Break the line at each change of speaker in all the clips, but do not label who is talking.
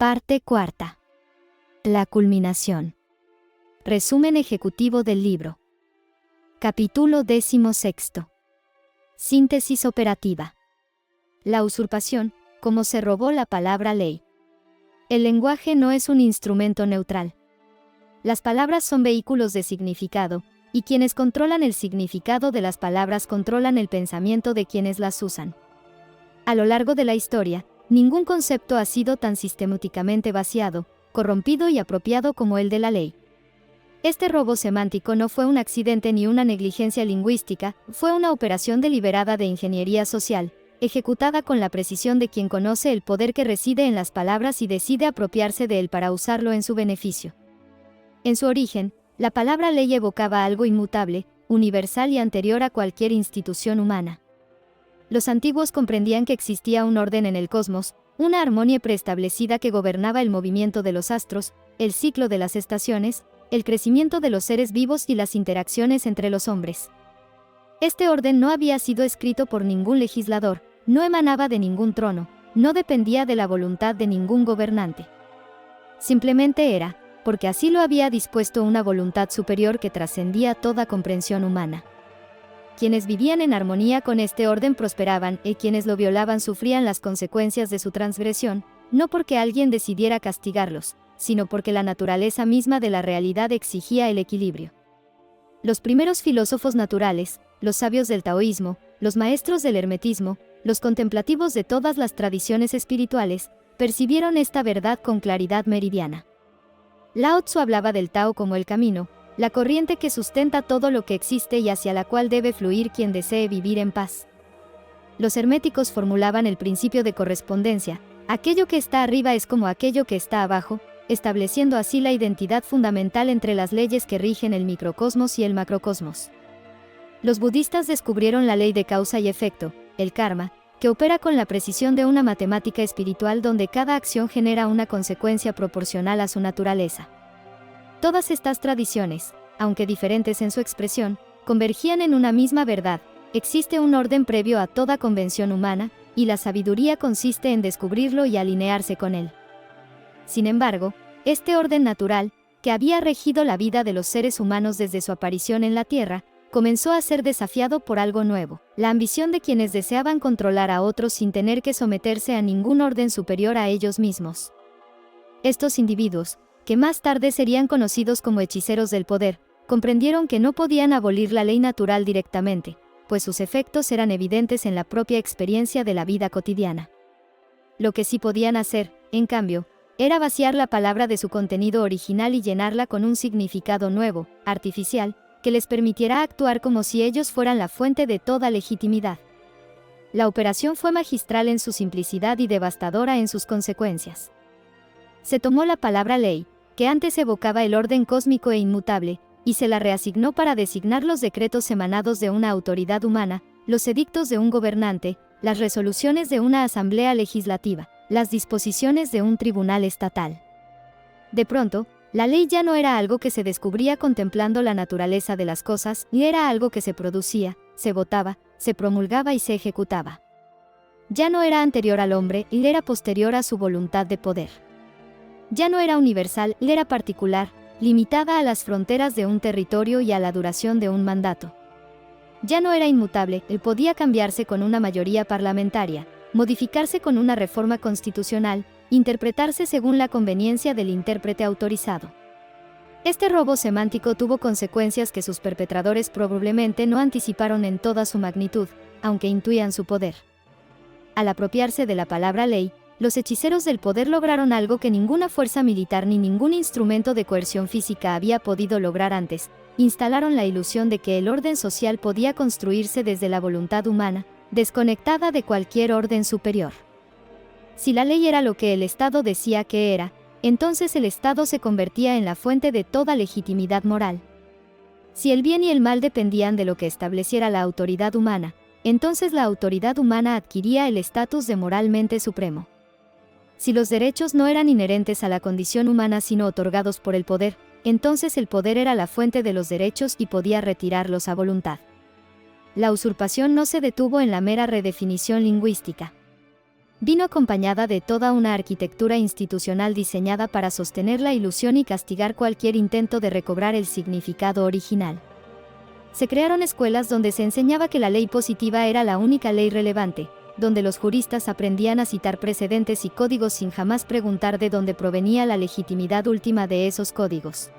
Parte cuarta. La culminación. Resumen ejecutivo del libro. Capítulo 16. Síntesis operativa. La usurpación, como se robó la palabra ley. El lenguaje no es un instrumento neutral. Las palabras son vehículos de significado, y quienes controlan el significado de las palabras controlan el pensamiento de quienes las usan. A lo largo de la historia, ningún concepto ha sido tan sistemáticamente vaciado, corrompido y apropiado como el de la ley. Este robo semántico no fue un accidente ni una negligencia lingüística, fue una operación deliberada de ingeniería social, ejecutada con la precisión de quien conoce el poder que reside en las palabras y decide apropiarse de él para usarlo en su beneficio. En su origen, la palabra ley evocaba algo inmutable, universal y anterior a cualquier institución humana. Los antiguos comprendían que existía un orden en el cosmos, una armonía preestablecida que gobernaba el movimiento de los astros, el ciclo de las estaciones, el crecimiento de los seres vivos y las interacciones entre los hombres. Este orden no había sido escrito por ningún legislador, no emanaba de ningún trono, no dependía de la voluntad de ningún gobernante. Simplemente era, porque así lo había dispuesto una voluntad superior que trascendía toda comprensión humana. Quienes vivían en armonía con este orden prosperaban, y quienes lo violaban sufrían las consecuencias de su transgresión, no porque alguien decidiera castigarlos, sino porque la naturaleza misma de la realidad exigía el equilibrio. Los primeros filósofos naturales, los sabios del taoísmo, los maestros del hermetismo, los contemplativos de todas las tradiciones espirituales, percibieron esta verdad con claridad meridiana. Lao Tzu hablaba del Tao como el camino, la corriente que sustenta todo lo que existe y hacia la cual debe fluir quien desee vivir en paz. Los herméticos formulaban el principio de correspondencia, aquello que está arriba es como aquello que está abajo, estableciendo así la identidad fundamental entre las leyes que rigen el microcosmos y el macrocosmos. Los budistas descubrieron la ley de causa y efecto, el karma, que opera con la precisión de una matemática espiritual donde cada acción genera una consecuencia proporcional a su naturaleza. Todas estas tradiciones, aunque diferentes en su expresión, convergían en una misma verdad: existe un orden previo a toda convención humana, y la sabiduría consiste en descubrirlo y alinearse con él. Sin embargo, este orden natural, que había regido la vida de los seres humanos desde su aparición en la Tierra, comenzó a ser desafiado por algo nuevo: la ambición de quienes deseaban controlar a otros sin tener que someterse a ningún orden superior a ellos mismos. Estos individuos, que más tarde serían conocidos como hechiceros del poder, comprendieron que no podían abolir la ley natural directamente, pues sus efectos eran evidentes en la propia experiencia de la vida cotidiana. Lo que sí podían hacer, en cambio, era vaciar la palabra de su contenido original y llenarla con un significado nuevo, artificial, que les permitiera actuar como si ellos fueran la fuente de toda legitimidad. La operación fue magistral en su simplicidad y devastadora en sus consecuencias. Se tomó la palabra ley, que antes evocaba el orden cósmico e inmutable, y se la reasignó para designar los decretos emanados de una autoridad humana, los edictos de un gobernante, las resoluciones de una asamblea legislativa, las disposiciones de un tribunal estatal. De pronto, la ley ya no era algo que se descubría contemplando la naturaleza de las cosas, ni era algo que se producía, se votaba, se promulgaba y se ejecutaba. Ya no era anterior al hombre, y era posterior a su voluntad de poder. Ya no era universal, era particular, limitada a las fronteras de un territorio y a la duración de un mandato. Ya no era inmutable, podía cambiarse con una mayoría parlamentaria, modificarse con una reforma constitucional, interpretarse según la conveniencia del intérprete autorizado. Este robo semántico tuvo consecuencias que sus perpetradores probablemente no anticiparon en toda su magnitud, aunque intuían su poder. Al apropiarse de la palabra ley, los hechiceros del poder lograron algo que ninguna fuerza militar ni ningún instrumento de coerción física había podido lograr antes: instalaron la ilusión de que el orden social podía construirse desde la voluntad humana, desconectada de cualquier orden superior. Si la ley era lo que el Estado decía que era, entonces el Estado se convertía en la fuente de toda legitimidad moral. Si el bien y el mal dependían de lo que estableciera la autoridad humana, entonces la autoridad humana adquiría el estatus de moralmente supremo. Si los derechos no eran inherentes a la condición humana sino otorgados por el poder, entonces el poder era la fuente de los derechos y podía retirarlos a voluntad. La usurpación no se detuvo en la mera redefinición lingüística. vino acompañada de toda una arquitectura institucional diseñada para sostener la ilusión y castigar cualquier intento de recobrar el significado original. Se crearon escuelas donde se enseñaba que la ley positiva era la única ley relevante, donde los juristas aprendían a citar precedentes y códigos sin jamás preguntar de dónde provenía la legitimidad última de esos códigos.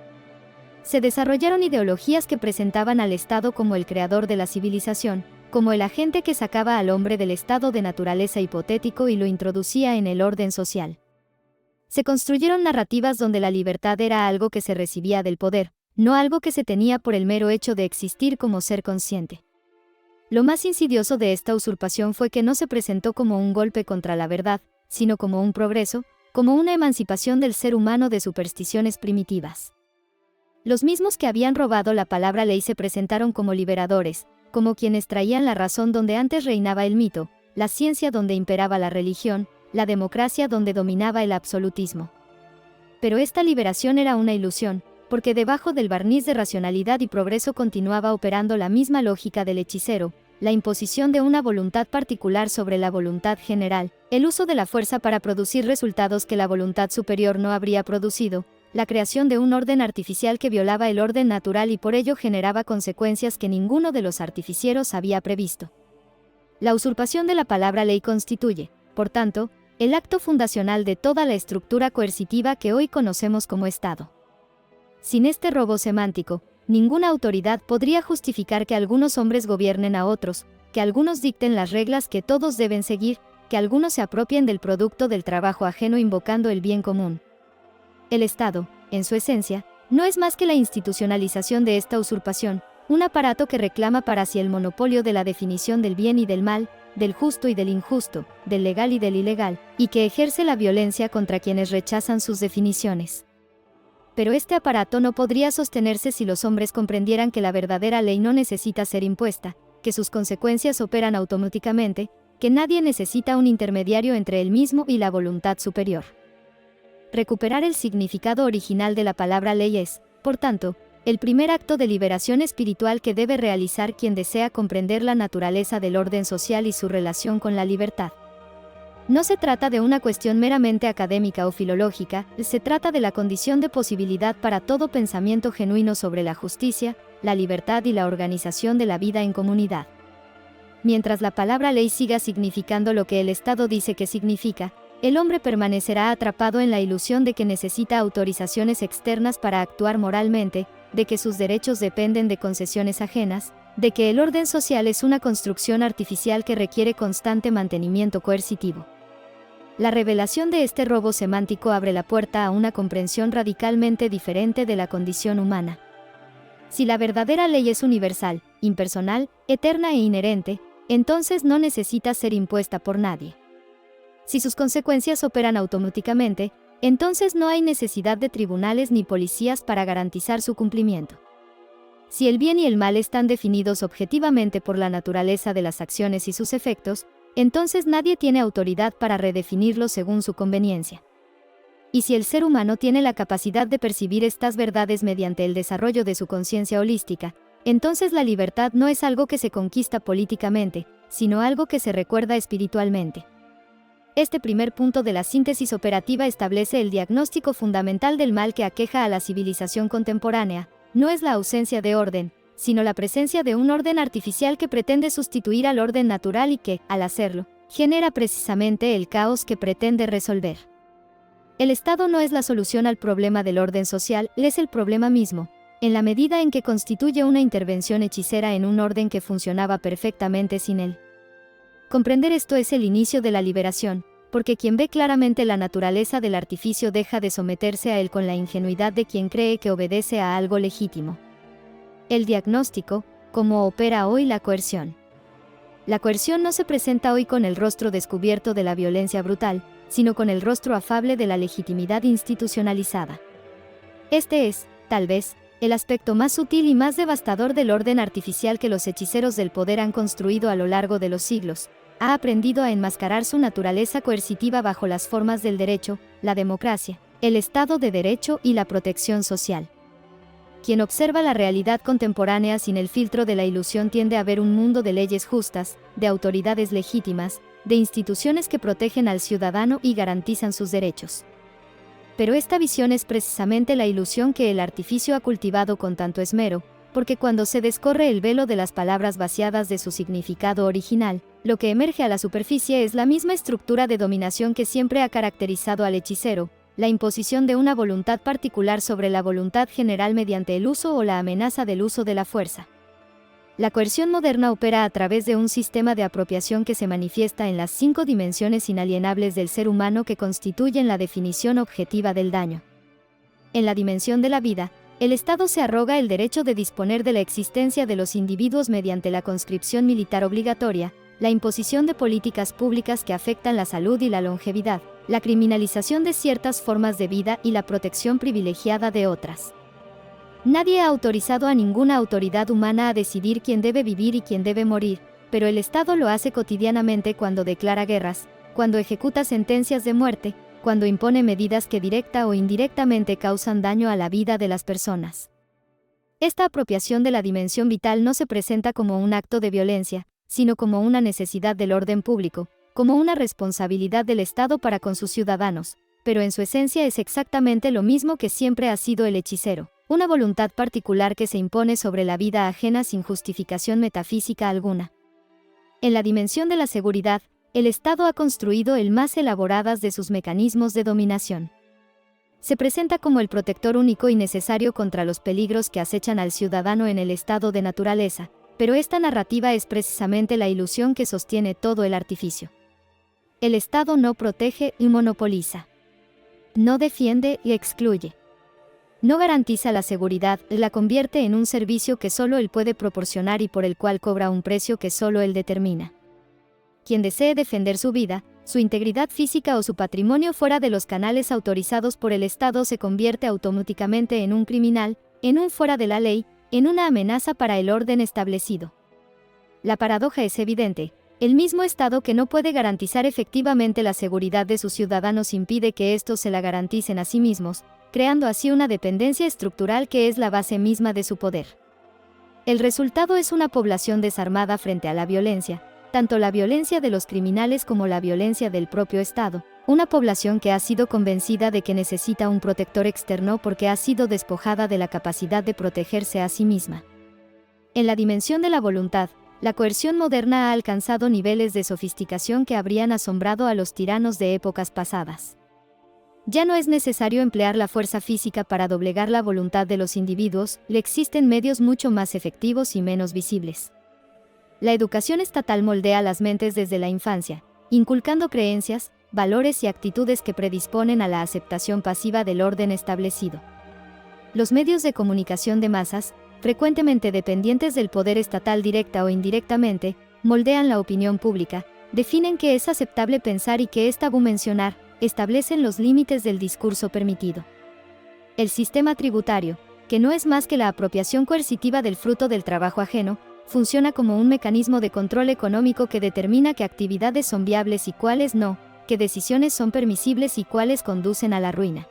Se desarrollaron ideologías que presentaban al Estado como el creador de la civilización, como el agente que sacaba al hombre del estado de naturaleza hipotético y lo introducía en el orden social. Se construyeron narrativas donde la libertad era algo que se recibía del poder, no algo que se tenía por el mero hecho de existir como ser consciente. Lo más insidioso de esta usurpación fue que no se presentó como un golpe contra la verdad, sino como un progreso, como una emancipación del ser humano de supersticiones primitivas. Los mismos que habían robado la palabra ley se presentaron como liberadores, como quienes traían la razón donde antes reinaba el mito, la ciencia donde imperaba la religión, la democracia donde dominaba el absolutismo. Pero esta liberación era una ilusión, porque debajo del barniz de racionalidad y progreso continuaba operando la misma lógica del hechicero, la imposición de una voluntad particular sobre la voluntad general, el uso de la fuerza para producir resultados que la voluntad superior no habría producido, la creación de un orden artificial que violaba el orden natural y por ello generaba consecuencias que ninguno de los artificieros había previsto. La usurpación de la palabra ley constituye, por tanto, el acto fundacional de toda la estructura coercitiva que hoy conocemos como Estado. Sin este robo semántico, ninguna autoridad podría justificar que algunos hombres gobiernen a otros, que algunos dicten las reglas que todos deben seguir, que algunos se apropien del producto del trabajo ajeno invocando el bien común. El Estado, en su esencia, no es más que la institucionalización de esta usurpación, un aparato que reclama para sí el monopolio de la definición del bien y del mal, del justo y del injusto, del legal y del ilegal, y que ejerce la violencia contra quienes rechazan sus definiciones. Pero este aparato no podría sostenerse si los hombres comprendieran que la verdadera ley no necesita ser impuesta, que sus consecuencias operan automáticamente, que nadie necesita un intermediario entre él mismo y la voluntad superior. Recuperar el significado original de la palabra ley es, por tanto, el primer acto de liberación espiritual que debe realizar quien desea comprender la naturaleza del orden social y su relación con la libertad. No se trata de una cuestión meramente académica o filológica, se trata de la condición de posibilidad para todo pensamiento genuino sobre la justicia, la libertad y la organización de la vida en comunidad. Mientras la palabra ley siga significando lo que el Estado dice que significa, el hombre permanecerá atrapado en la ilusión de que necesita autorizaciones externas para actuar moralmente, de que sus derechos dependen de concesiones ajenas, de que el orden social es una construcción artificial que requiere constante mantenimiento coercitivo. La revelación de este robo semántico abre la puerta a una comprensión radicalmente diferente de la condición humana. Si la verdadera ley es universal, impersonal, eterna e inherente, entonces no necesita ser impuesta por nadie. Si sus consecuencias operan automáticamente, entonces no hay necesidad de tribunales ni policías para garantizar su cumplimiento. Si el bien y el mal están definidos objetivamente por la naturaleza de las acciones y sus efectos, entonces nadie tiene autoridad para redefinirlos según su conveniencia. Y si el ser humano tiene la capacidad de percibir estas verdades mediante el desarrollo de su conciencia holística, entonces la libertad no es algo que se conquista políticamente, sino algo que se recuerda espiritualmente. Este primer punto de la síntesis operativa establece el diagnóstico fundamental del mal que aqueja a la civilización contemporánea. No es la ausencia de orden, sino la presencia de un orden artificial que pretende sustituir al orden natural y que, al hacerlo, genera precisamente el caos que pretende resolver. El Estado no es la solución al problema del orden social, es el problema mismo, en la medida en que constituye una intervención hechicera en un orden que funcionaba perfectamente sin él. Comprender esto es el inicio de la liberación, porque quien ve claramente la naturaleza del artificio deja de someterse a él con la ingenuidad de quien cree que obedece a algo legítimo. El diagnóstico, cómo opera hoy la coerción. La coerción no se presenta hoy con el rostro descubierto de la violencia brutal, sino con el rostro afable de la legitimidad institucionalizada. Este es, tal vez, el aspecto más sutil y más devastador del orden artificial que los hechiceros del poder han construido a lo largo de los siglos. Ha aprendido a enmascarar su naturaleza coercitiva bajo las formas del derecho, la democracia, el Estado de Derecho y la protección social. Quien observa la realidad contemporánea sin el filtro de la ilusión tiende a ver un mundo de leyes justas, de autoridades legítimas, de instituciones que protegen al ciudadano y garantizan sus derechos. Pero esta visión es precisamente la ilusión que el artificio ha cultivado con tanto esmero, porque cuando se descorre el velo de las palabras vaciadas de su significado original, lo que emerge a la superficie es la misma estructura de dominación que siempre ha caracterizado al hechicero, la imposición de una voluntad particular sobre la voluntad general mediante el uso o la amenaza del uso de la fuerza. La coerción moderna opera a través de un sistema de apropiación que se manifiesta en las 5 dimensiones inalienables del ser humano que constituyen la definición objetiva del daño. En la dimensión de la vida, el Estado se arroga el derecho de disponer de la existencia de los individuos mediante la conscripción militar obligatoria, la imposición de políticas públicas que afectan la salud y la longevidad, la criminalización de ciertas formas de vida y la protección privilegiada de otras. Nadie ha autorizado a ninguna autoridad humana a decidir quién debe vivir y quién debe morir, pero el Estado lo hace cotidianamente cuando declara guerras, cuando ejecuta sentencias de muerte, cuando impone medidas que directa o indirectamente causan daño a la vida de las personas. Esta apropiación de la dimensión vital no se presenta como un acto de violencia, sino como una necesidad del orden público, como una responsabilidad del Estado para con sus ciudadanos, pero en su esencia es exactamente lo mismo que siempre ha sido el hechicero, una voluntad particular que se impone sobre la vida ajena sin justificación metafísica alguna. En la dimensión de la seguridad, el Estado ha construido el más elaboradas de sus mecanismos de dominación. Se presenta como el protector único y necesario contra los peligros que acechan al ciudadano en el estado de naturaleza, pero esta narrativa es precisamente la ilusión que sostiene todo el artificio. El Estado no protege y monopoliza. No defiende y excluye. No garantiza la seguridad, la convierte en un servicio que solo él puede proporcionar y por el cual cobra un precio que solo él determina. Quien desee defender su vida, su integridad física o su patrimonio fuera de los canales autorizados por el Estado se convierte automáticamente en un criminal, en un fuera de la ley, en una amenaza para el orden establecido. La paradoja es evidente. El mismo Estado que no puede garantizar efectivamente la seguridad de sus ciudadanos impide que estos se la garanticen a sí mismos, creando así una dependencia estructural que es la base misma de su poder. El resultado es una población desarmada frente a la violencia, tanto la violencia de los criminales como la violencia del propio Estado, una población que ha sido convencida de que necesita un protector externo porque ha sido despojada de la capacidad de protegerse a sí misma. En la dimensión de la voluntad, la coerción moderna ha alcanzado niveles de sofisticación que habrían asombrado a los tiranos de épocas pasadas. Ya no es necesario emplear la fuerza física para doblegar la voluntad de los individuos, le existen medios mucho más efectivos y menos visibles. La educación estatal moldea las mentes desde la infancia, inculcando creencias, valores y actitudes que predisponen a la aceptación pasiva del orden establecido. Los medios de comunicación de masas, frecuentemente dependientes del poder estatal directa o indirectamente, moldean la opinión pública, definen qué es aceptable pensar y qué es tabú mencionar, establecen los límites del discurso permitido. El sistema tributario, que no es más que la apropiación coercitiva del fruto del trabajo ajeno, funciona como un mecanismo de control económico que determina qué actividades son viables y cuáles no, qué decisiones son permisibles y cuáles conducen a la ruina.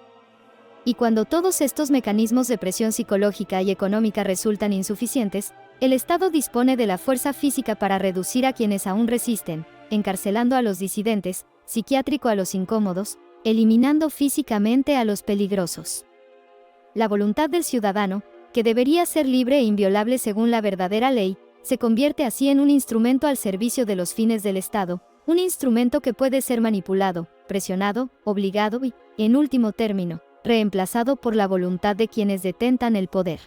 Y cuando todos estos mecanismos de presión psicológica y económica resultan insuficientes, el Estado dispone de la fuerza física para reducir a quienes aún resisten, encarcelando a los disidentes, psiquiátrico a los incómodos, eliminando físicamente a los peligrosos. La voluntad del ciudadano, que debería ser libre e inviolable según la verdadera ley, se convierte así en un instrumento al servicio de los fines del Estado, un instrumento que puede ser manipulado, presionado, obligado y, en último término, reemplazado por la voluntad de quienes detentan el poder.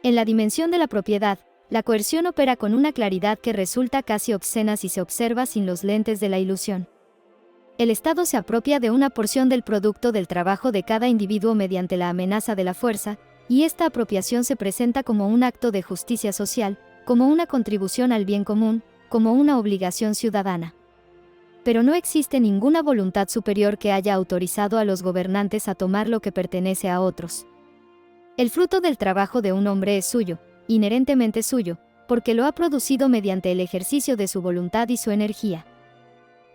En la dimensión de la propiedad, la coerción opera con una claridad que resulta casi obscena si se observa sin los lentes de la ilusión. El Estado se apropia de una porción del producto del trabajo de cada individuo mediante la amenaza de la fuerza, y esta apropiación se presenta como un acto de justicia social, como una contribución al bien común, como una obligación ciudadana. Pero no existe ninguna voluntad superior que haya autorizado a los gobernantes a tomar lo que pertenece a otros. El fruto del trabajo de un hombre es suyo, inherentemente suyo, porque lo ha producido mediante el ejercicio de su voluntad y su energía.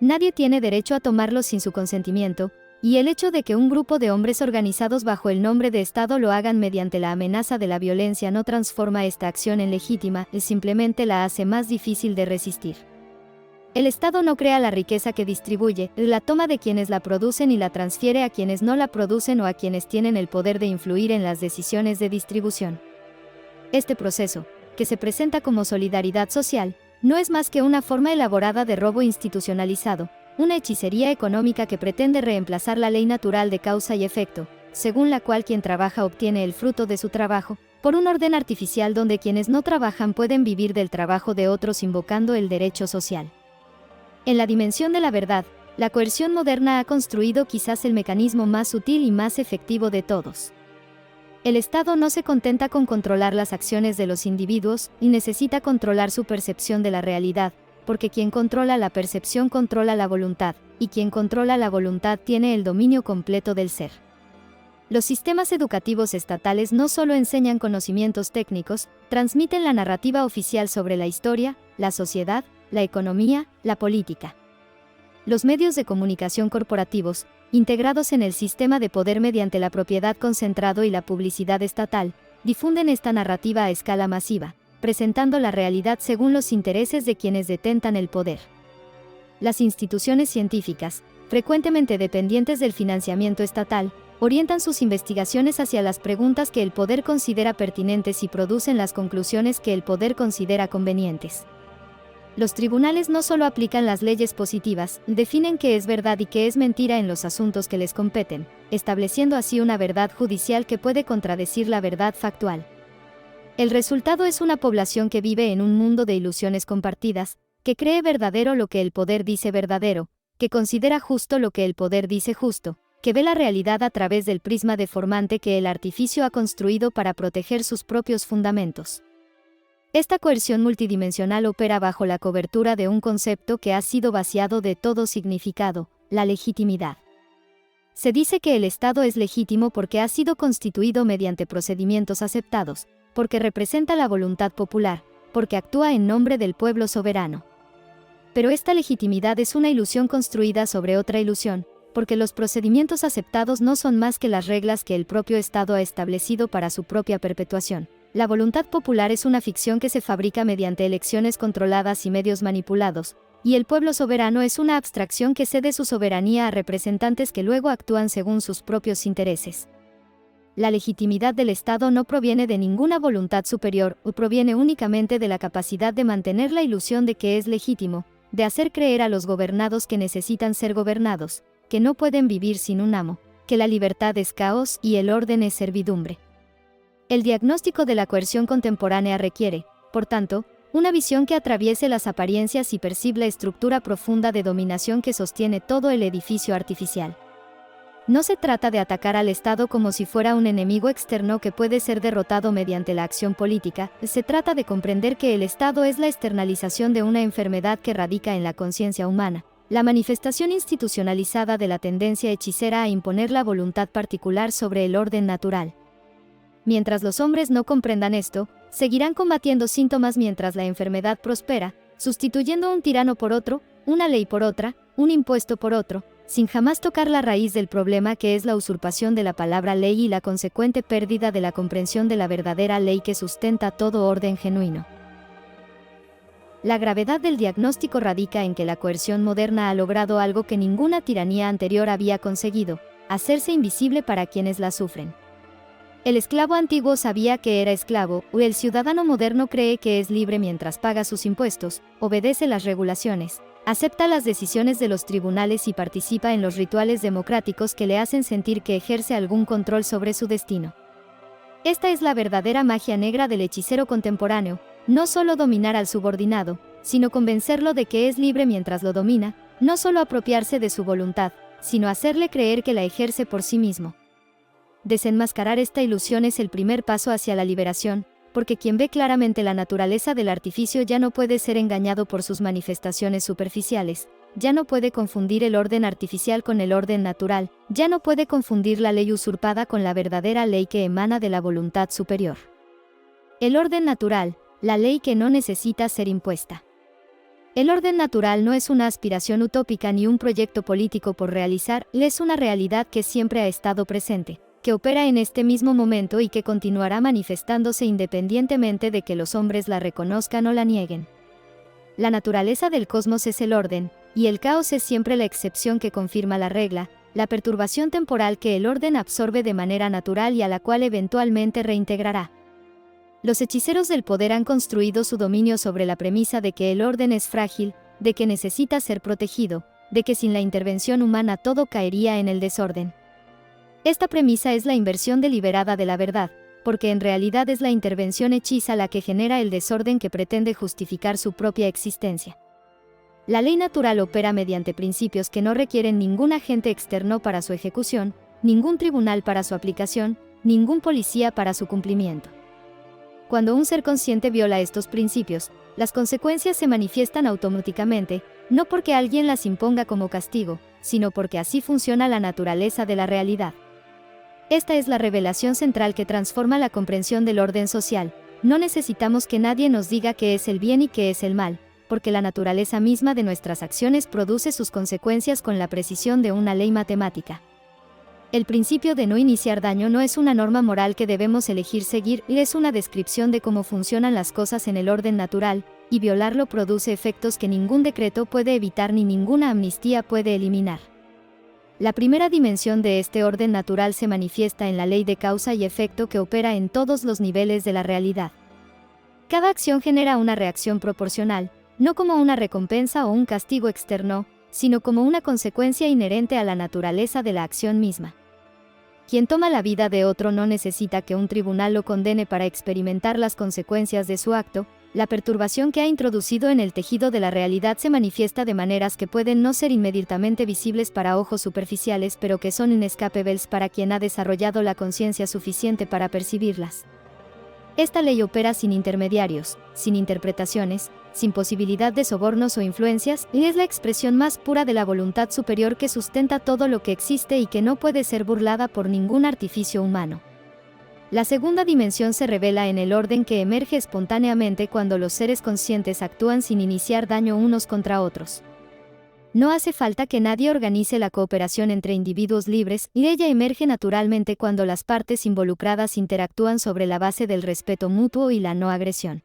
Nadie tiene derecho a tomarlo sin su consentimiento, y el hecho de que un grupo de hombres organizados bajo el nombre de Estado lo hagan mediante la amenaza de la violencia no transforma esta acción en legítima, y simplemente la hace más difícil de resistir. El Estado no crea la riqueza que distribuye, la toma de quienes la producen y la transfiere a quienes no la producen o a quienes tienen el poder de influir en las decisiones de distribución. Este proceso, que se presenta como solidaridad social, no es más que una forma elaborada de robo institucionalizado, una hechicería económica que pretende reemplazar la ley natural de causa y efecto, según la cual quien trabaja obtiene el fruto de su trabajo, por un orden artificial donde quienes no trabajan pueden vivir del trabajo de otros invocando el derecho social. En la dimensión de la verdad, la coerción moderna ha construido quizás el mecanismo más sutil y más efectivo de todos. El Estado no se contenta con controlar las acciones de los individuos y necesita controlar su percepción de la realidad, porque quien controla la percepción controla la voluntad, y quien controla la voluntad tiene el dominio completo del ser. Los sistemas educativos estatales no solo enseñan conocimientos técnicos, transmiten la narrativa oficial sobre la historia, la sociedad, la economía, la política. Los medios de comunicación corporativos, integrados en el sistema de poder mediante la propiedad concentrado y la publicidad estatal, difunden esta narrativa a escala masiva, presentando la realidad según los intereses de quienes detentan el poder. Las instituciones científicas, frecuentemente dependientes del financiamiento estatal, orientan sus investigaciones hacia las preguntas que el poder considera pertinentes y producen las conclusiones que el poder considera convenientes. Los tribunales no solo aplican las leyes positivas, definen qué es verdad y qué es mentira en los asuntos que les competen, estableciendo así una verdad judicial que puede contradecir la verdad factual. El resultado es una población que vive en un mundo de ilusiones compartidas, que cree verdadero lo que el poder dice verdadero, que considera justo lo que el poder dice justo, que ve la realidad a través del prisma deformante que el artificio ha construido para proteger sus propios fundamentos. Esta coerción multidimensional opera bajo la cobertura de un concepto que ha sido vaciado de todo significado, la legitimidad. Se dice que el Estado es legítimo porque ha sido constituido mediante procedimientos aceptados, porque representa la voluntad popular, porque actúa en nombre del pueblo soberano. Pero esta legitimidad es una ilusión construida sobre otra ilusión, porque los procedimientos aceptados no son más que las reglas que el propio Estado ha establecido para su propia perpetuación. La voluntad popular es una ficción que se fabrica mediante elecciones controladas y medios manipulados, y el pueblo soberano es una abstracción que cede su soberanía a representantes que luego actúan según sus propios intereses. La legitimidad del Estado no proviene de ninguna voluntad superior, o proviene únicamente de la capacidad de mantener la ilusión de que es legítimo, de hacer creer a los gobernados que necesitan ser gobernados, que no pueden vivir sin un amo, que la libertad es caos y el orden es servidumbre. El diagnóstico de la coerción contemporánea requiere, por tanto, una visión que atraviese las apariencias y perciba la estructura profunda de dominación que sostiene todo el edificio artificial. No se trata de atacar al Estado como si fuera un enemigo externo que puede ser derrotado mediante la acción política, se trata de comprender que el Estado es la externalización de una enfermedad que radica en la conciencia humana, la manifestación institucionalizada de la tendencia hechicera a imponer la voluntad particular sobre el orden natural. Mientras los hombres no comprendan esto, seguirán combatiendo síntomas mientras la enfermedad prospera, sustituyendo un tirano por otro, una ley por otra, un impuesto por otro, sin jamás tocar la raíz del problema que es la usurpación de la palabra ley y la consecuente pérdida de la comprensión de la verdadera ley que sustenta todo orden genuino. La gravedad del diagnóstico radica en que la coerción moderna ha logrado algo que ninguna tiranía anterior había conseguido: hacerse invisible para quienes la sufren. El esclavo antiguo sabía que era esclavo, o el ciudadano moderno cree que es libre mientras paga sus impuestos, obedece las regulaciones, acepta las decisiones de los tribunales y participa en los rituales democráticos que le hacen sentir que ejerce algún control sobre su destino. Esta es la verdadera magia negra del hechicero contemporáneo: no solo dominar al subordinado, sino convencerlo de que es libre mientras lo domina, no solo apropiarse de su voluntad, sino hacerle creer que la ejerce por sí mismo. Desenmascarar esta ilusión es el primer paso hacia la liberación, porque quien ve claramente la naturaleza del artificio ya no puede ser engañado por sus manifestaciones superficiales, ya no puede confundir el orden artificial con el orden natural, ya no puede confundir la ley usurpada con la verdadera ley que emana de la voluntad superior. El orden natural, la ley que no necesita ser impuesta. El orden natural no es una aspiración utópica ni un proyecto político por realizar, es una realidad que siempre ha estado presente, que opera en este mismo momento y que continuará manifestándose independientemente de que los hombres la reconozcan o la nieguen. La naturaleza del cosmos es el orden, y el caos es siempre la excepción que confirma la regla, la perturbación temporal que el orden absorbe de manera natural y a la cual eventualmente reintegrará. Los hechiceros del poder han construido su dominio sobre la premisa de que el orden es frágil, de que necesita ser protegido, de que sin la intervención humana todo caería en el desorden. Esta premisa es la inversión deliberada de la verdad, porque en realidad es la intervención hechiza la que genera el desorden que pretende justificar su propia existencia. La ley natural opera mediante principios que no requieren ningún agente externo para su ejecución, ningún tribunal para su aplicación, ningún policía para su cumplimiento. Cuando un ser consciente viola estos principios, las consecuencias se manifiestan automáticamente, no porque alguien las imponga como castigo, sino porque así funciona la naturaleza de la realidad. Esta es la revelación central que transforma la comprensión del orden social. No necesitamos que nadie nos diga qué es el bien y qué es el mal, porque la naturaleza misma de nuestras acciones produce sus consecuencias con la precisión de una ley matemática. El principio de no iniciar daño no es una norma moral que debemos elegir seguir, es una descripción de cómo funcionan las cosas en el orden natural, y violarlo produce efectos que ningún decreto puede evitar ni ninguna amnistía puede eliminar. La primera dimensión de este orden natural se manifiesta en la ley de causa y efecto que opera en todos los niveles de la realidad. Cada acción genera una reacción proporcional, no como una recompensa o un castigo externo, sino como una consecuencia inherente a la naturaleza de la acción misma. Quien toma la vida de otro no necesita que un tribunal lo condene para experimentar las consecuencias de su acto. La perturbación que ha introducido en el tejido de la realidad se manifiesta de maneras que pueden no ser inmediatamente visibles para ojos superficiales, pero que son inescapables para quien ha desarrollado la conciencia suficiente para percibirlas. Esta ley opera sin intermediarios, sin interpretaciones, sin posibilidad de sobornos o influencias, y es la expresión más pura de la voluntad superior que sustenta todo lo que existe y que no puede ser burlada por ningún artificio humano. La segunda dimensión se revela en el orden que emerge espontáneamente cuando los seres conscientes actúan sin iniciar daño unos contra otros. No hace falta que nadie organice la cooperación entre individuos libres, y ella emerge naturalmente cuando las partes involucradas interactúan sobre la base del respeto mutuo y la no agresión.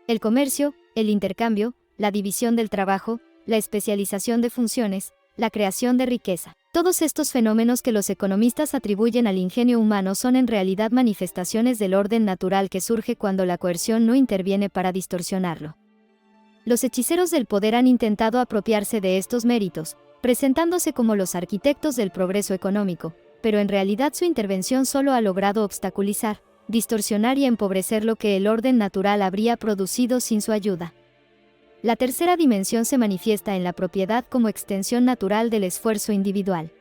El comercio, el intercambio, la división del trabajo, la especialización de funciones, la creación de riqueza. Todos estos fenómenos que los economistas atribuyen al ingenio humano son en realidad manifestaciones del orden natural que surge cuando la coerción no interviene para distorsionarlo. Los hechiceros del poder han intentado apropiarse de estos méritos, presentándose como los arquitectos del progreso económico, pero en realidad su intervención solo ha logrado obstaculizar, distorsionar y empobrecer lo que el orden natural habría producido sin su ayuda. La tercera dimensión se manifiesta en la propiedad como extensión natural del esfuerzo individual.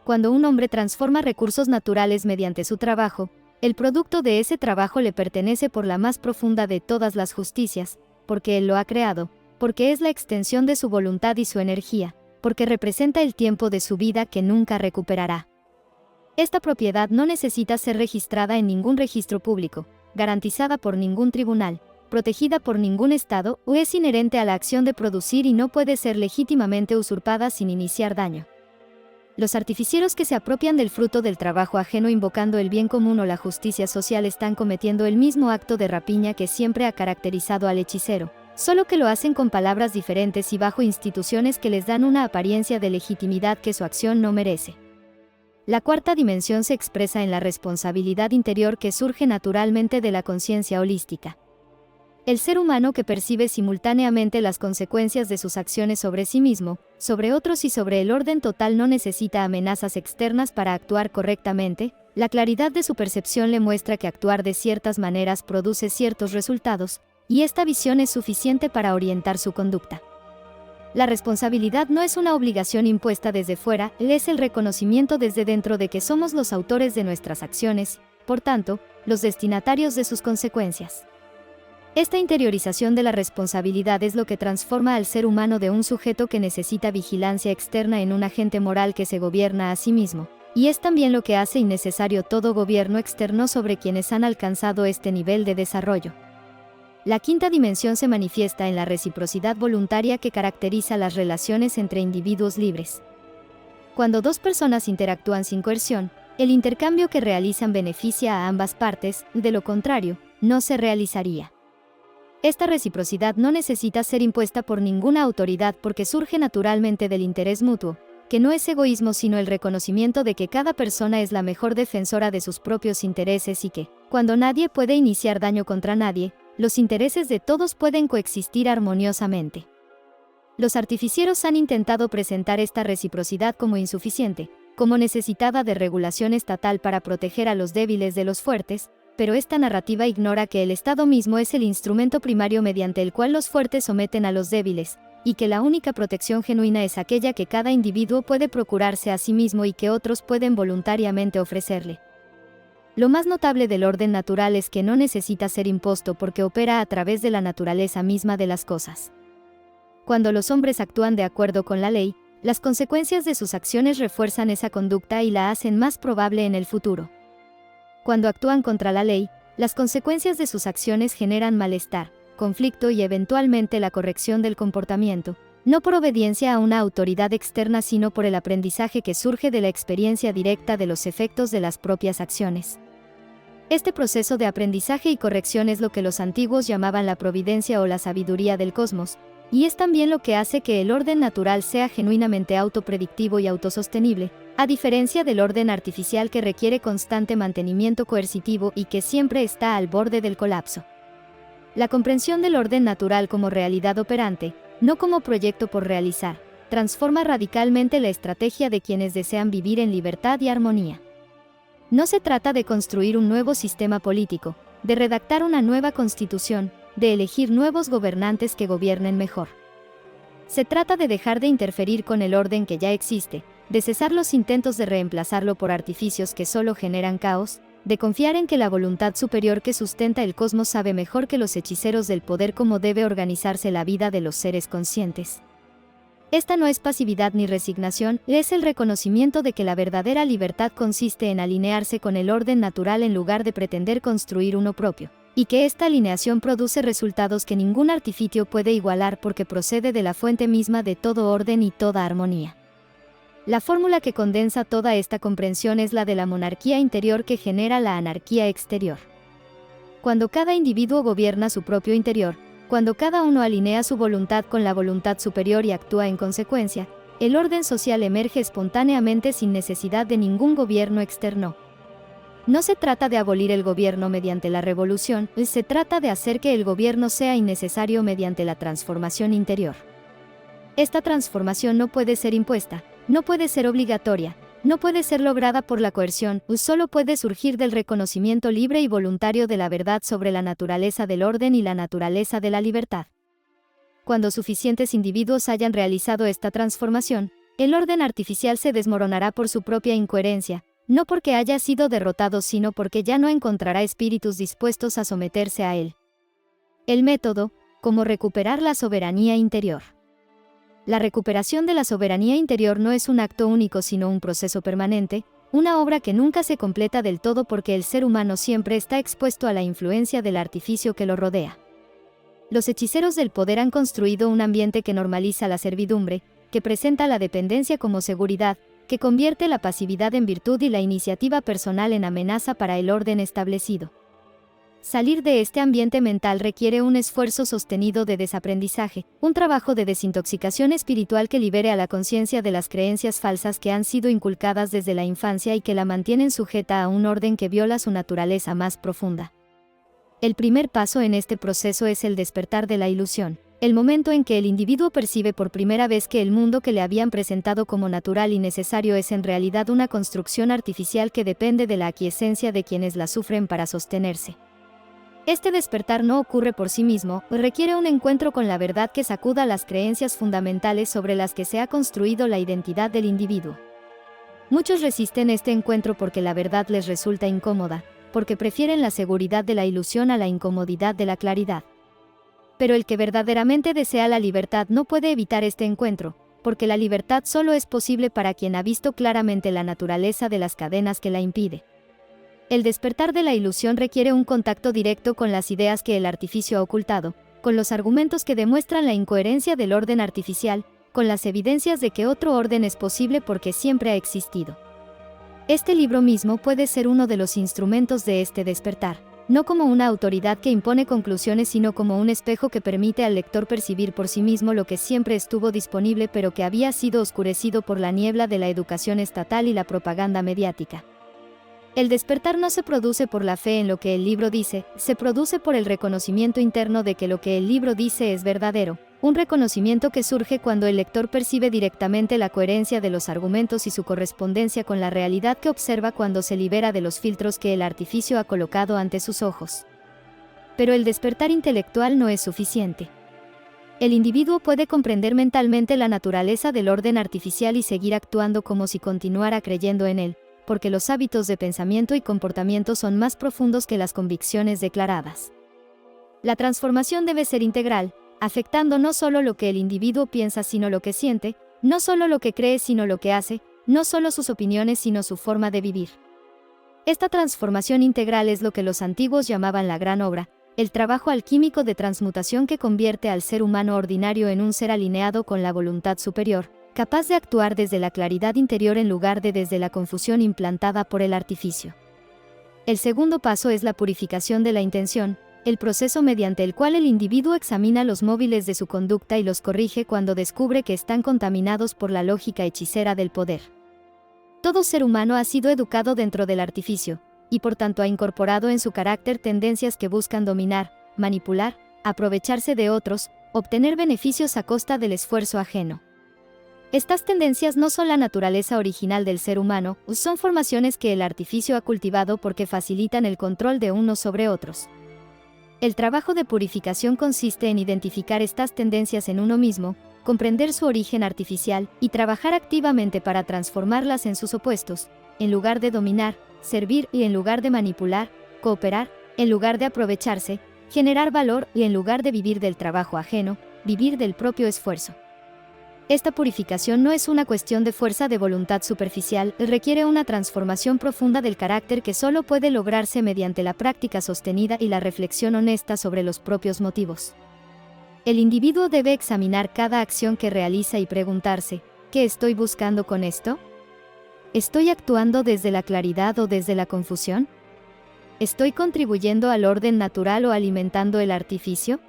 Cuando un hombre transforma recursos naturales mediante su trabajo, el producto de ese trabajo le pertenece por la más profunda de todas las justicias, porque él lo ha creado, porque es la extensión de su voluntad y su energía, porque representa el tiempo de su vida que nunca recuperará. Esta propiedad no necesita ser registrada en ningún registro público, garantizada por ningún tribunal, protegida por ningún Estado, o es inherente a la acción de producir y no puede ser legítimamente usurpada sin iniciar daño. Los artificieros que se apropian del fruto del trabajo ajeno invocando el bien común o la justicia social están cometiendo el mismo acto de rapiña que siempre ha caracterizado al hechicero, solo que lo hacen con palabras diferentes y bajo instituciones que les dan una apariencia de legitimidad que su acción no merece. La cuarta dimensión se expresa en la responsabilidad interior que surge naturalmente de la conciencia holística. El ser humano que percibe simultáneamente las consecuencias de sus acciones sobre sí mismo, sobre otros y sobre el orden total no necesita amenazas externas para actuar correctamente. La claridad de su percepción le muestra que actuar de ciertas maneras produce ciertos resultados, y esta visión es suficiente para orientar su conducta. La responsabilidad no es una obligación impuesta desde fuera, es el reconocimiento desde dentro de que somos los autores de nuestras acciones, por tanto, los destinatarios de sus consecuencias. Esta interiorización de la responsabilidad es lo que transforma al ser humano de un sujeto que necesita vigilancia externa en un agente moral que se gobierna a sí mismo, y es también lo que hace innecesario todo gobierno externo sobre quienes han alcanzado este nivel de desarrollo. La quinta dimensión se manifiesta en la reciprocidad voluntaria que caracteriza las relaciones entre individuos libres. Cuando dos personas interactúan sin coerción, el intercambio que realizan beneficia a ambas partes, de lo contrario, no se realizaría. Esta reciprocidad no necesita ser impuesta por ninguna autoridad porque surge naturalmente del interés mutuo, que no es egoísmo sino el reconocimiento de que cada persona es la mejor defensora de sus propios intereses y que, cuando nadie puede iniciar daño contra nadie, los intereses de todos pueden coexistir armoniosamente. Los artificieros han intentado presentar esta reciprocidad como insuficiente, como necesitada de regulación estatal para proteger a los débiles de los fuertes, pero esta narrativa ignora que el Estado mismo es el instrumento primario mediante el cual los fuertes someten a los débiles, y que la única protección genuina es aquella que cada individuo puede procurarse a sí mismo y que otros pueden voluntariamente ofrecerle. Lo más notable del orden natural es que no necesita ser impuesto porque opera a través de la naturaleza misma de las cosas. Cuando los hombres actúan de acuerdo con la ley, las consecuencias de sus acciones refuerzan esa conducta y la hacen más probable en el futuro. Cuando actúan contra la ley, las consecuencias de sus acciones generan malestar, conflicto y eventualmente la corrección del comportamiento, no por obediencia a una autoridad externa sino por el aprendizaje que surge de la experiencia directa de los efectos de las propias acciones. Este proceso de aprendizaje y corrección es lo que los antiguos llamaban la providencia o la sabiduría del cosmos, y es también lo que hace que el orden natural sea genuinamente autopredictivo y autosostenible, a diferencia del orden artificial que requiere constante mantenimiento coercitivo y que siempre está al borde del colapso. La comprensión del orden natural como realidad operante, no como proyecto por realizar, transforma radicalmente la estrategia de quienes desean vivir en libertad y armonía. No se trata de construir un nuevo sistema político, de redactar una nueva constitución, de elegir nuevos gobernantes que gobiernen mejor. Se trata de dejar de interferir con el orden que ya existe, de cesar los intentos de reemplazarlo por artificios que solo generan caos, de confiar en que la voluntad superior que sustenta el cosmos sabe mejor que los hechiceros del poder cómo debe organizarse la vida de los seres conscientes. Esta no es pasividad ni resignación, es el reconocimiento de que la verdadera libertad consiste en alinearse con el orden natural en lugar de pretender construir uno propio, y que esta alineación produce resultados que ningún artificio puede igualar porque procede de la fuente misma de todo orden y toda armonía. La fórmula que condensa toda esta comprensión es la de la monarquía interior que genera la anarquía exterior. Cuando cada individuo gobierna su propio interior, cuando cada uno alinea su voluntad con la voluntad superior y actúa en consecuencia, el orden social emerge espontáneamente sin necesidad de ningún gobierno externo. No se trata de abolir el gobierno mediante la revolución, se trata de hacer que el gobierno sea innecesario mediante la transformación interior. Esta transformación no puede ser impuesta, no puede ser obligatoria, no puede ser lograda por la coerción, solo puede surgir del reconocimiento libre y voluntario de la verdad sobre la naturaleza del orden y la naturaleza de la libertad. Cuando suficientes individuos hayan realizado esta transformación, el orden artificial se desmoronará por su propia incoherencia, no porque haya sido derrotado sino porque ya no encontrará espíritus dispuestos a someterse a él. El método, como recuperar la soberanía interior. La recuperación de la soberanía interior no es un acto único sino un proceso permanente, una obra que nunca se completa del todo porque el ser humano siempre está expuesto a la influencia del artificio que lo rodea. Los hechiceros del poder han construido un ambiente que normaliza la servidumbre, que presenta la dependencia como seguridad, que convierte la pasividad en virtud y la iniciativa personal en amenaza para el orden establecido. Salir de este ambiente mental requiere un esfuerzo sostenido de desaprendizaje, un trabajo de desintoxicación espiritual que libere a la conciencia de las creencias falsas que han sido inculcadas desde la infancia y que la mantienen sujeta a un orden que viola su naturaleza más profunda. El primer paso en este proceso es el despertar de la ilusión, el momento en que el individuo percibe por primera vez que el mundo que le habían presentado como natural y necesario es en realidad una construcción artificial que depende de la aquiescencia de quienes la sufren para sostenerse. Este despertar no ocurre por sí mismo, requiere un encuentro con la verdad que sacuda las creencias fundamentales sobre las que se ha construido la identidad del individuo. Muchos resisten este encuentro porque la verdad les resulta incómoda, porque prefieren la seguridad de la ilusión a la incomodidad de la claridad. Pero el que verdaderamente desea la libertad no puede evitar este encuentro, porque la libertad solo es posible para quien ha visto claramente la naturaleza de las cadenas que la impide. El despertar de la ilusión requiere un contacto directo con las ideas que el artificio ha ocultado, con los argumentos que demuestran la incoherencia del orden artificial, con las evidencias de que otro orden es posible porque siempre ha existido. Este libro mismo puede ser uno de los instrumentos de este despertar. no como una autoridad que impone conclusiones, sino como un espejo que permite al lector percibir por sí mismo lo que siempre estuvo disponible pero que había sido oscurecido por la niebla de la educación estatal y la propaganda mediática. El despertar no se produce por la fe en lo que el libro dice, se produce por el reconocimiento interno de que lo que el libro dice es verdadero, un reconocimiento que surge cuando el lector percibe directamente la coherencia de los argumentos y su correspondencia con la realidad que observa cuando se libera de los filtros que el artificio ha colocado ante sus ojos. Pero el despertar intelectual no es suficiente. El individuo puede comprender mentalmente la naturaleza del orden artificial y seguir actuando como si continuara creyendo en él, porque los hábitos de pensamiento y comportamiento son más profundos que las convicciones declaradas. La transformación debe ser integral, afectando no solo lo que el individuo piensa sino lo que siente, no solo lo que cree sino lo que hace, no solo sus opiniones sino su forma de vivir. Esta transformación integral es lo que los antiguos llamaban la gran obra, el trabajo alquímico de transmutación que convierte al ser humano ordinario en un ser alineado con la voluntad superior, capaz de actuar desde la claridad interior en lugar de desde la confusión implantada por el artificio. El segundo paso es la purificación de la intención, el proceso mediante el cual el individuo examina los móviles de su conducta y los corrige cuando descubre que están contaminados por la lógica hechicera del poder. Todo ser humano ha sido educado dentro del artificio, y por tanto ha incorporado en su carácter tendencias que buscan dominar, manipular, aprovecharse de otros, obtener beneficios a costa del esfuerzo ajeno. Estas tendencias no son la naturaleza original del ser humano, son formaciones que el artificio ha cultivado porque facilitan el control de unos sobre otros. El trabajo de purificación consiste en identificar estas tendencias en uno mismo, comprender su origen artificial y trabajar activamente para transformarlas en sus opuestos, en lugar de dominar, servir y en lugar de manipular, cooperar, en lugar de aprovecharse, generar valor y en lugar de vivir del trabajo ajeno, vivir del propio esfuerzo. Esta purificación no es una cuestión de fuerza de voluntad superficial, requiere una transformación profunda del carácter que solo puede lograrse mediante la práctica sostenida y la reflexión honesta sobre los propios motivos. El individuo debe examinar cada acción que realiza y preguntarse, ¿qué estoy buscando con esto? ¿Estoy actuando desde la claridad o desde la confusión? ¿Estoy contribuyendo al orden natural o alimentando el artificio?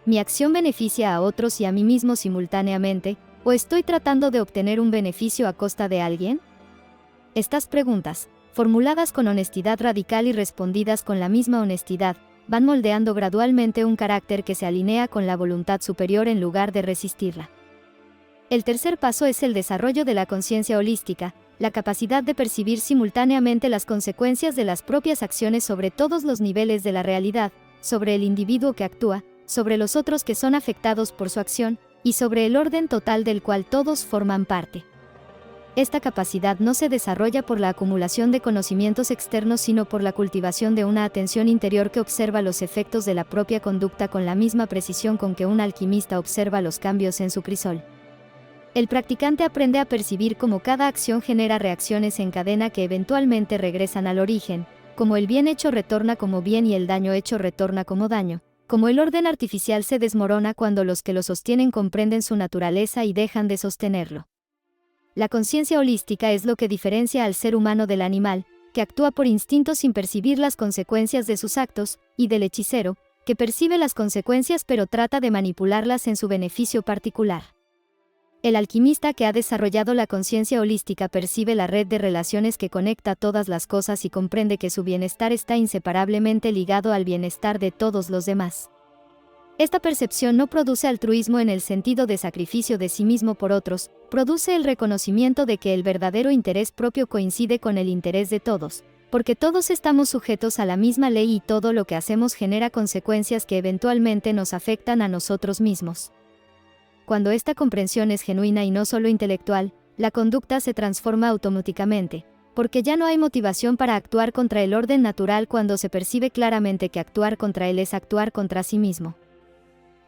¿Mi acción beneficia a otros y a mí mismo simultáneamente, o estoy tratando de obtener un beneficio a costa de alguien? Estas preguntas, formuladas con honestidad radical y respondidas con la misma honestidad, van moldeando gradualmente un carácter que se alinea con la voluntad superior en lugar de resistirla. El tercer paso es el desarrollo de la conciencia holística, la capacidad de percibir simultáneamente las consecuencias de las propias acciones sobre todos los niveles de la realidad, sobre el individuo que actúa, sobre los otros que son afectados por su acción, y sobre el orden total del cual todos forman parte. Esta capacidad no se desarrolla por la acumulación de conocimientos externos sino por la cultivación de una atención interior que observa los efectos de la propia conducta con la misma precisión con que un alquimista observa los cambios en su crisol. El practicante aprende a percibir cómo cada acción genera reacciones en cadena que eventualmente regresan al origen, como el bien hecho retorna como bien y el daño hecho retorna como daño. Como el orden artificial se desmorona cuando los que lo sostienen comprenden su naturaleza y dejan de sostenerlo. La conciencia holística es lo que diferencia al ser humano del animal, que actúa por instinto sin percibir las consecuencias de sus actos, y del hechicero, que percibe las consecuencias pero trata de manipularlas en su beneficio particular. El alquimista que ha desarrollado la conciencia holística percibe la red de relaciones que conecta todas las cosas y comprende que su bienestar está inseparablemente ligado al bienestar de todos los demás. Esta percepción no produce altruismo en el sentido de sacrificio de sí mismo por otros, produce el reconocimiento de que el verdadero interés propio coincide con el interés de todos, porque todos estamos sujetos a la misma ley y todo lo que hacemos genera consecuencias que eventualmente nos afectan a nosotros mismos. Cuando esta comprensión es genuina y no solo intelectual, la conducta se transforma automáticamente, porque ya no hay motivación para actuar contra el orden natural cuando se percibe claramente que actuar contra él es actuar contra sí mismo.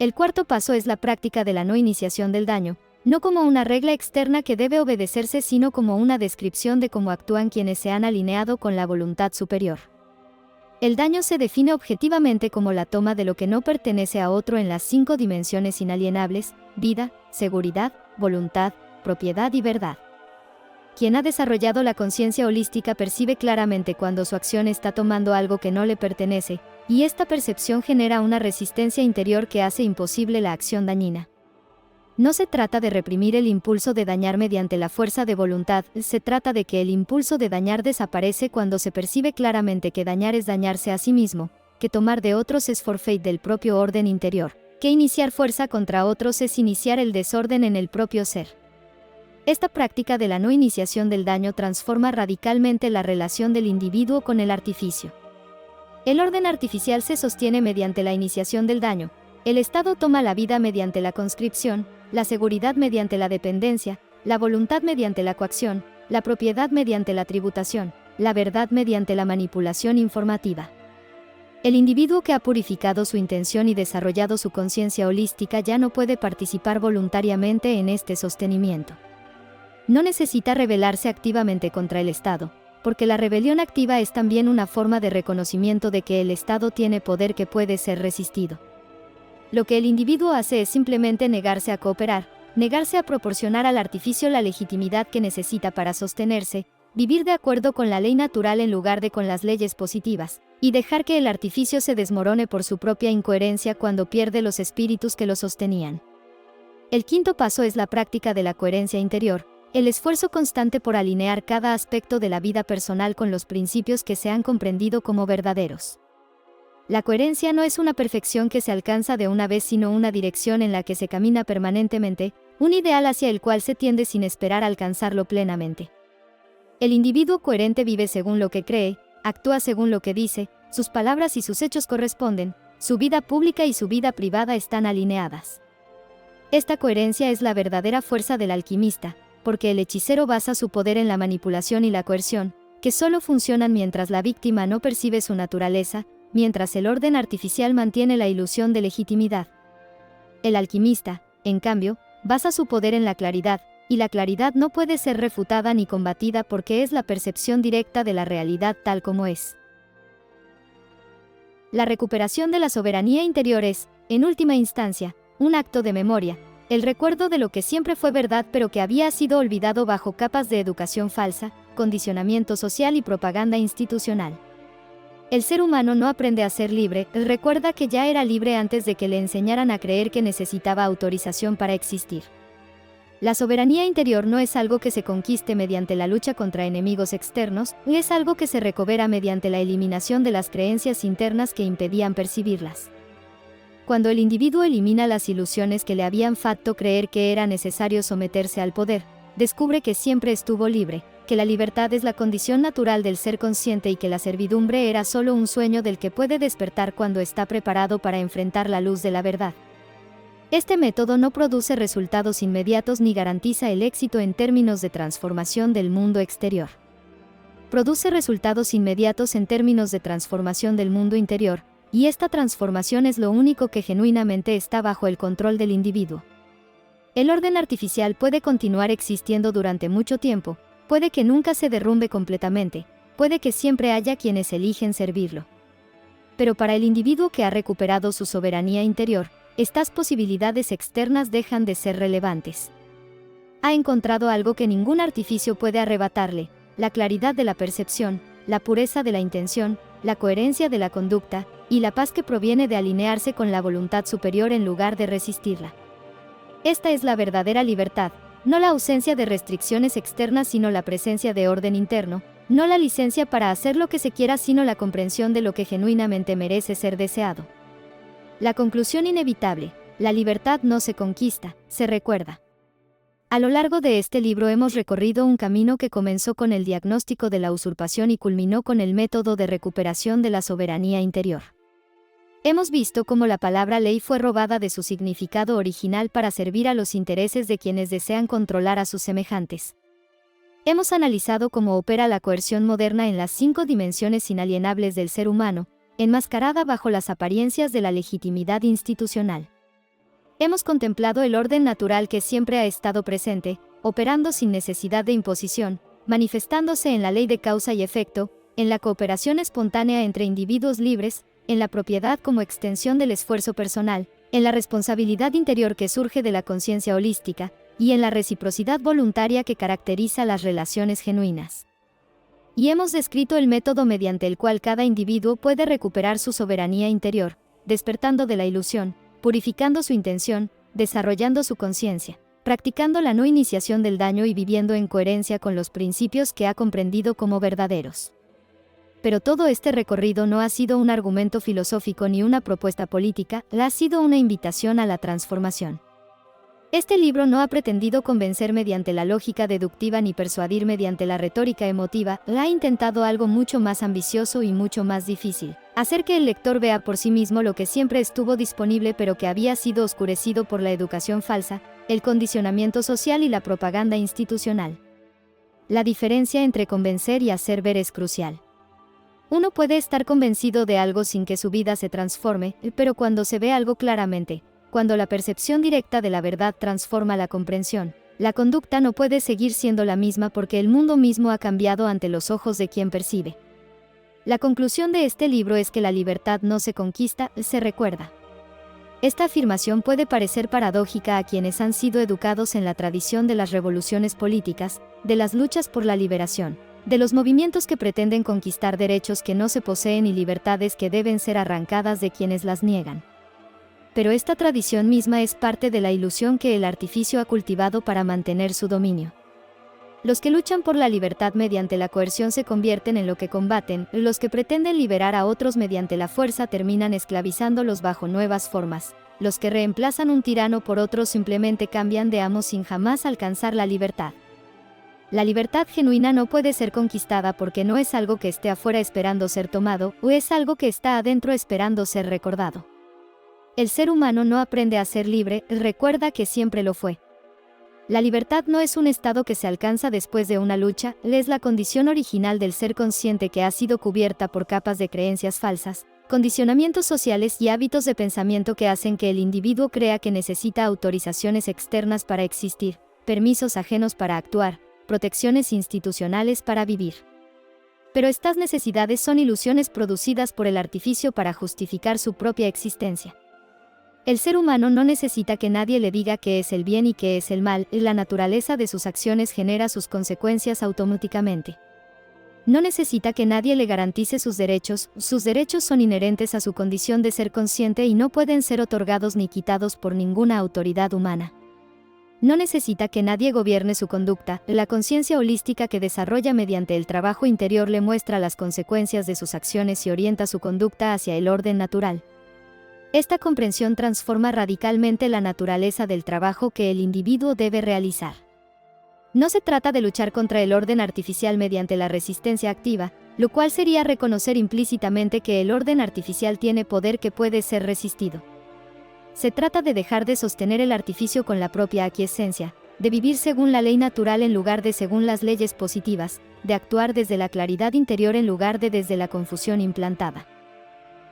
El cuarto paso es la práctica de la no iniciación del daño, no como una regla externa que debe obedecerse sino como una descripción de cómo actúan quienes se han alineado con la voluntad superior. El daño se define objetivamente como la toma de lo que no pertenece a otro en las 5 dimensiones inalienables: vida, seguridad, voluntad, propiedad y verdad. Quien ha desarrollado la conciencia holística percibe claramente cuando su acción está tomando algo que no le pertenece, y esta percepción genera una resistencia interior que hace imposible la acción dañina. No se trata de reprimir el impulso de dañar mediante la fuerza de voluntad, se trata de que el impulso de dañar desaparece cuando se percibe claramente que dañar es dañarse a sí mismo, que tomar de otros es forfeit del propio orden interior, que iniciar fuerza contra otros es iniciar el desorden en el propio ser. Esta práctica de la no iniciación del daño transforma radicalmente la relación del individuo con el artificio. El orden artificial se sostiene mediante la iniciación del daño, el Estado toma la vida mediante la conscripción, la seguridad mediante la dependencia, la voluntad mediante la coacción, la propiedad mediante la tributación, la verdad mediante la manipulación informativa. El individuo que ha purificado su intención y desarrollado su conciencia holística ya no puede participar voluntariamente en este sostenimiento. No necesita rebelarse activamente contra el Estado, porque la rebelión activa es también una forma de reconocimiento de que el Estado tiene poder que puede ser resistido. Lo que el individuo hace es simplemente negarse a cooperar, negarse a proporcionar al artificio la legitimidad que necesita para sostenerse, vivir de acuerdo con la ley natural en lugar de con las leyes positivas, y dejar que el artificio se desmorone por su propia incoherencia cuando pierde los espíritus que lo sostenían. El quinto paso es la práctica de la coherencia interior, el esfuerzo constante por alinear cada aspecto de la vida personal con los principios que se han comprendido como verdaderos. La coherencia no es una perfección que se alcanza de una vez, sino una dirección en la que se camina permanentemente, un ideal hacia el cual se tiende sin esperar alcanzarlo plenamente. El individuo coherente vive según lo que cree, actúa según lo que dice, sus palabras y sus hechos corresponden, su vida pública y su vida privada están alineadas. Esta coherencia es la verdadera fuerza del alquimista, porque el hechicero basa su poder en la manipulación y la coerción, que solo funcionan mientras la víctima no percibe su naturaleza, mientras el orden artificial mantiene la ilusión de legitimidad. El alquimista, en cambio, basa su poder en la claridad, y la claridad no puede ser refutada ni combatida porque es la percepción directa de la realidad tal como es. La recuperación de la soberanía interior es, en última instancia, un acto de memoria, el recuerdo de lo que siempre fue verdad pero que había sido olvidado bajo capas de educación falsa, condicionamiento social y propaganda institucional. El ser humano no aprende a ser libre, recuerda que ya era libre antes de que le enseñaran a creer que necesitaba autorización para existir. La soberanía interior no es algo que se conquiste mediante la lucha contra enemigos externos, es algo que se recupera mediante la eliminación de las creencias internas que impedían percibirlas. Cuando el individuo elimina las ilusiones que le habían fatto creer que era necesario someterse al poder, descubre que siempre estuvo libre, que la libertad es la condición natural del ser consciente y que la servidumbre era solo un sueño del que puede despertar cuando está preparado para enfrentar la luz de la verdad. Este método no produce resultados inmediatos ni garantiza el éxito en términos de transformación del mundo exterior. Produce resultados inmediatos en términos de transformación del mundo interior, y esta transformación es lo único que genuinamente está bajo el control del individuo. El orden artificial puede continuar existiendo durante mucho tiempo, puede que nunca se derrumbe completamente, puede que siempre haya quienes eligen servirlo. Pero para el individuo que ha recuperado su soberanía interior, estas posibilidades externas dejan de ser relevantes. Ha encontrado algo que ningún artificio puede arrebatarle, la claridad de la percepción, la pureza de la intención, la coherencia de la conducta, y la paz que proviene de alinearse con la voluntad superior en lugar de resistirla. Esta es la verdadera libertad, no la ausencia de restricciones externas sino la presencia de orden interno, no la licencia para hacer lo que se quiera sino la comprensión de lo que genuinamente merece ser deseado. La conclusión inevitable, la libertad no se conquista, se recuerda. A lo largo de este libro hemos recorrido un camino que comenzó con el diagnóstico de la usurpación y culminó con el método de recuperación de la soberanía interior. Hemos visto cómo la palabra ley fue robada de su significado original para servir a los intereses de quienes desean controlar a sus semejantes. Hemos analizado cómo opera la coerción moderna en las 5 dimensiones inalienables del ser humano, enmascarada bajo las apariencias de la legitimidad institucional. Hemos contemplado el orden natural que siempre ha estado presente, operando sin necesidad de imposición, manifestándose en la ley de causa y efecto, en la cooperación espontánea entre individuos libres, en la propiedad como extensión del esfuerzo personal, en la responsabilidad interior que surge de la conciencia holística, y en la reciprocidad voluntaria que caracteriza las relaciones genuinas. Y hemos descrito el método mediante el cual cada individuo puede recuperar su soberanía interior, despertando de la ilusión, purificando su intención, desarrollando su conciencia, practicando la no iniciación del daño y viviendo en coherencia con los principios que ha comprendido como verdaderos. Pero todo este recorrido no ha sido un argumento filosófico ni una propuesta política, ha sido una invitación a la transformación. Este libro no ha pretendido convencer mediante la lógica deductiva ni persuadir mediante la retórica emotiva, ha intentado algo mucho más ambicioso y mucho más difícil: hacer que el lector vea por sí mismo lo que siempre estuvo disponible pero que había sido oscurecido por la educación falsa, el condicionamiento social y la propaganda institucional. La diferencia entre convencer y hacer ver es crucial. Uno puede estar convencido de algo sin que su vida se transforme, pero cuando se ve algo claramente, cuando la percepción directa de la verdad transforma la comprensión, la conducta no puede seguir siendo la misma porque el mundo mismo ha cambiado ante los ojos de quien percibe. La conclusión de este libro es que la libertad no se conquista, se recuerda. Esta afirmación puede parecer paradójica a quienes han sido educados en la tradición de las revoluciones políticas, de las luchas por la liberación, de los movimientos que pretenden conquistar derechos que no se poseen y libertades que deben ser arrancadas de quienes las niegan. Pero esta tradición misma es parte de la ilusión que el artificio ha cultivado para mantener su dominio. Los que luchan por la libertad mediante la coerción se convierten en lo que combaten, los que pretenden liberar a otros mediante la fuerza terminan esclavizándolos bajo nuevas formas, los que reemplazan un tirano por otro simplemente cambian de amo sin jamás alcanzar la libertad. La libertad genuina no puede ser conquistada porque no es algo que esté afuera esperando ser tomado, o es algo que está adentro esperando ser recordado. El ser humano no aprende a ser libre, recuerda que siempre lo fue. La libertad no es un estado que se alcanza después de una lucha, es la condición original del ser consciente que ha sido cubierta por capas de creencias falsas, condicionamientos sociales y hábitos de pensamiento que hacen que el individuo crea que necesita autorizaciones externas para existir, permisos ajenos para actuar, protecciones institucionales para vivir. Pero estas necesidades son ilusiones producidas por el artificio para justificar su propia existencia. El ser humano no necesita que nadie le diga qué es el bien y qué es el mal, la naturaleza de sus acciones genera sus consecuencias automáticamente. No necesita que nadie le garantice sus derechos son inherentes a su condición de ser consciente y no pueden ser otorgados ni quitados por ninguna autoridad humana. No necesita que nadie gobierne su conducta, la conciencia holística que desarrolla mediante el trabajo interior le muestra las consecuencias de sus acciones y orienta su conducta hacia el orden natural. Esta comprensión transforma radicalmente la naturaleza del trabajo que el individuo debe realizar. No se trata de luchar contra el orden artificial mediante la resistencia activa, lo cual sería reconocer implícitamente que el orden artificial tiene poder que puede ser resistido. Se trata de dejar de sostener el artificio con la propia aquiescencia, de vivir según la ley natural en lugar de según las leyes positivas, de actuar desde la claridad interior en lugar de desde la confusión implantada.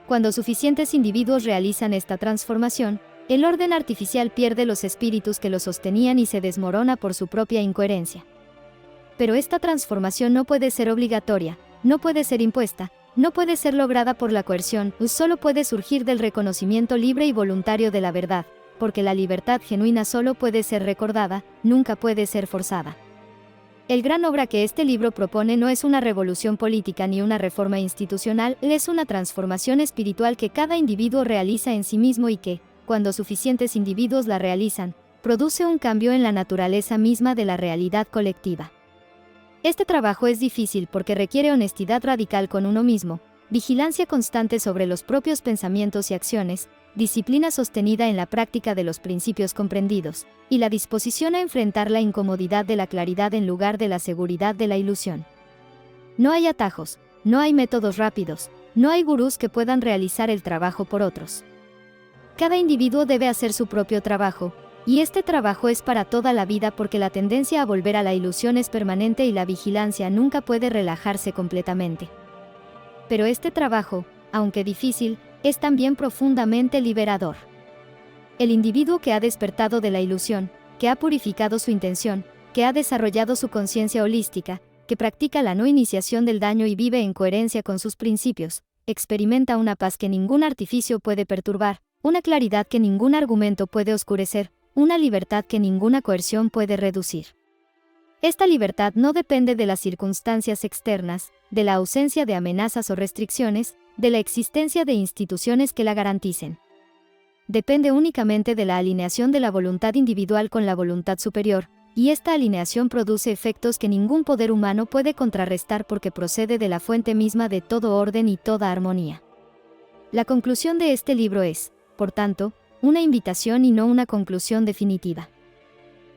Cuando suficientes individuos realizan esta transformación, el orden artificial pierde los espíritus que lo sostenían y se desmorona por su propia incoherencia. Pero esta transformación no puede ser obligatoria, no puede ser impuesta, no puede ser lograda por la coerción, solo puede surgir del reconocimiento libre y voluntario de la verdad, porque la libertad genuina solo puede ser recordada, nunca puede ser forzada. El gran obra que este libro propone no es una revolución política ni una reforma institucional, es una transformación espiritual que cada individuo realiza en sí mismo y que, cuando suficientes individuos la realizan, produce un cambio en la naturaleza misma de la realidad colectiva. Este trabajo es difícil porque requiere honestidad radical con uno mismo, vigilancia constante sobre los propios pensamientos y acciones, disciplina sostenida en la práctica de los principios comprendidos, y la disposición a enfrentar la incomodidad de la claridad en lugar de la seguridad de la ilusión. No hay atajos, no hay métodos rápidos, no hay gurús que puedan realizar el trabajo por otros. Cada individuo debe hacer su propio trabajo, y este trabajo es para toda la vida porque la tendencia a volver a la ilusión es permanente y la vigilancia nunca puede relajarse completamente. Pero este trabajo, aunque difícil, es también profundamente liberador. El individuo que ha despertado de la ilusión, que ha purificado su intención, que ha desarrollado su conciencia holística, que practica la no iniciación del daño y vive en coherencia con sus principios, experimenta una paz que ningún artificio puede perturbar, una claridad que ningún argumento puede oscurecer, una libertad que ninguna coerción puede reducir. Esta libertad no depende de las circunstancias externas, de la ausencia de amenazas o restricciones, de la existencia de instituciones que la garanticen. Depende únicamente de la alineación de la voluntad individual con la voluntad superior, y esta alineación produce efectos que ningún poder humano puede contrarrestar porque procede de la fuente misma de todo orden y toda armonía. La conclusión de este libro es, por tanto, una invitación y no una conclusión definitiva.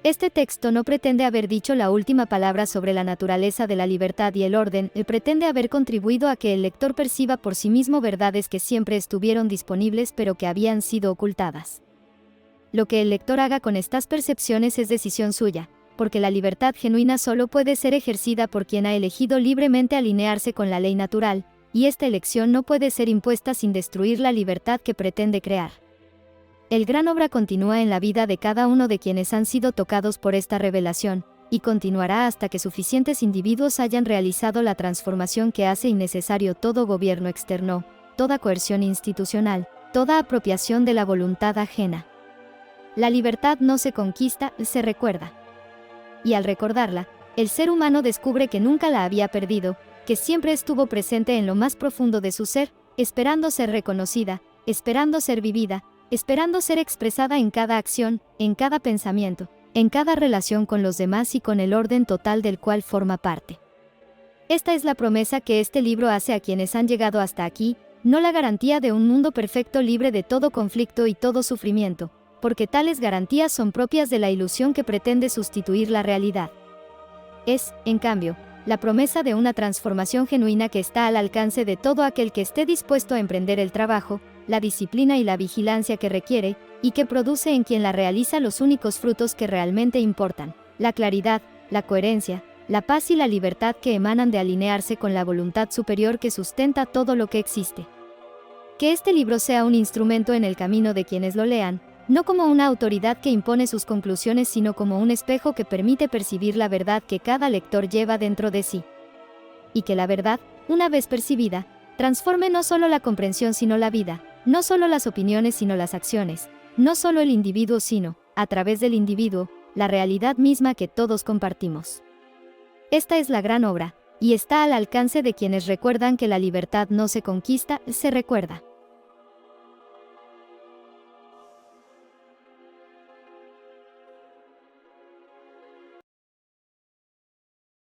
Este texto no pretende haber dicho la última palabra sobre la naturaleza de la libertad y el orden, y pretende haber contribuido a que el lector perciba por sí mismo verdades que siempre estuvieron disponibles pero que habían sido ocultadas. Lo que el lector haga con estas percepciones es decisión suya, porque la libertad genuina solo puede ser ejercida por quien ha elegido libremente alinearse con la ley natural, y esta elección no puede ser impuesta sin destruir la libertad que pretende crear. El gran obra continúa en la vida de cada uno de quienes han sido tocados por esta revelación, y continuará hasta que suficientes individuos hayan realizado la transformación que hace innecesario todo gobierno externo, toda coerción institucional, toda apropiación de la voluntad ajena. La libertad no se conquista, se recuerda. Y al recordarla, el ser humano descubre que nunca la había perdido, que siempre estuvo presente en lo más profundo de su ser, esperando ser reconocida, esperando ser vivida, esperando ser expresada en cada acción, en cada pensamiento, en cada relación con los demás y con el orden total del cual forma parte. Esta es la promesa que este libro hace a quienes han llegado hasta aquí, no la garantía de un mundo perfecto libre de todo conflicto y todo sufrimiento, porque tales garantías son propias de la ilusión que pretende sustituir la realidad. Es, en cambio, la promesa de una transformación genuina que está al alcance de todo aquel que esté dispuesto a emprender el trabajo, la disciplina y la vigilancia que requiere, y que produce en quien la realiza los únicos frutos que realmente importan, la claridad, la coherencia, la paz y la libertad que emanan de alinearse con la voluntad superior que sustenta todo lo que existe. Que este libro sea un instrumento en el camino de quienes lo lean, no como una autoridad que impone sus conclusiones, sino como un espejo que permite percibir la verdad que cada lector lleva dentro de sí. Y que la verdad, una vez percibida, transforme no solo la comprensión sino la vida, no solo las opiniones sino las acciones, no solo el individuo sino, a través del individuo, la realidad misma que todos compartimos. Esta es la gran obra, y está al alcance de quienes recuerdan que la libertad no se conquista, se recuerda.